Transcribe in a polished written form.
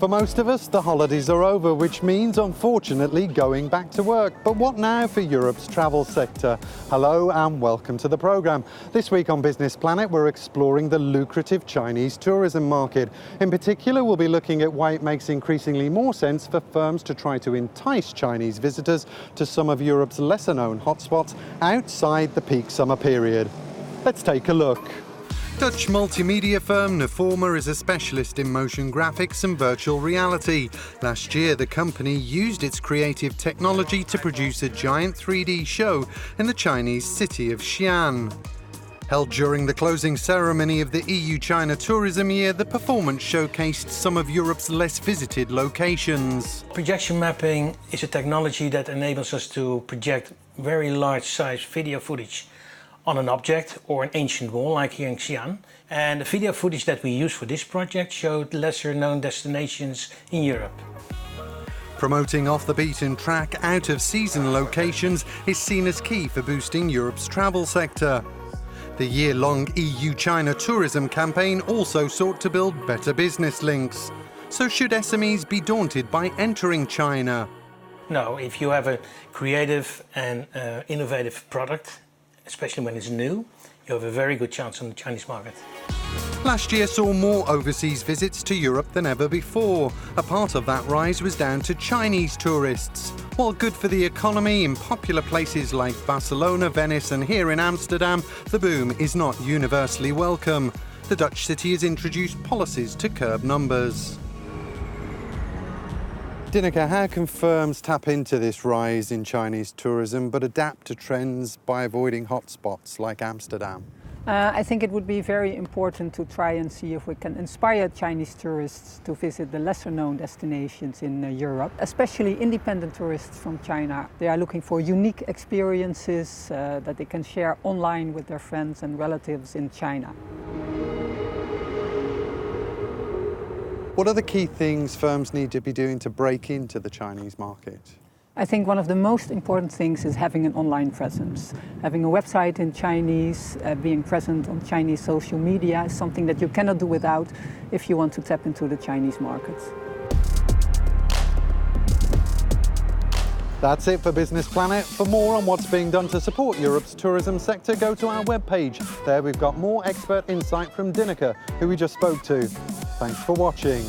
For most of us, the holidays are over, which means, unfortunately, going back to work. But what now for Europe's travel sector? Hello and welcome to the programme. This week on Business Planet, we're exploring the lucrative Chinese tourism market. In particular, we'll be looking at why it makes increasingly more sense for firms to try to entice Chinese visitors to some of Europe's lesser-known hotspots outside the peak summer period. Let's take a look. Dutch multimedia firm Neforma is a specialist in motion graphics and virtual reality. Last year, the company used its creative technology to produce a giant 3D show in the Chinese city of Xi'an. Held during the closing ceremony of the EU-China tourism year, the performance showcased some of Europe's less visited locations. Projection mapping is a technology that enables us to project very large-size video footage on an object or an ancient wall, like here in Xi'an. And the video footage that we used for this project showed lesser-known destinations in Europe. Promoting off the beaten track, out-of-season locations is seen as key for boosting Europe's travel sector. The year-long EU-China tourism campaign also sought to build better business links. So should SMEs be daunted by entering China? No, if you have a creative and innovative product, especially when it's new, you have a very good chance on the Chinese market. Last year saw more overseas visits to Europe than ever before. A part of that rise was down to Chinese tourists. While good for the economy in popular places like Barcelona, Venice and here in Amsterdam, the boom is not universally welcome. The Dutch city has introduced policies to curb numbers. Dineke, how can firms tap into this rise in Chinese tourism but adapt to trends by avoiding hotspots like Amsterdam? I think it would be very important to try and see if we can inspire Chinese tourists to visit the lesser-known destinations in Europe, especially independent tourists from China. They are looking for unique experiences that they can share online with their friends and relatives in China. What are the key things firms need to be doing to break into the Chinese market? I think one of the most important things is having an online presence. Having a website in Chinese, being present on Chinese social media is something that you cannot do without if you want to tap into the Chinese markets. That's it for Business Planet. For more on what's being done to support Europe's tourism sector, go to our webpage. There we've got more expert insight from Dineke, who we just spoke to. Thanks for watching.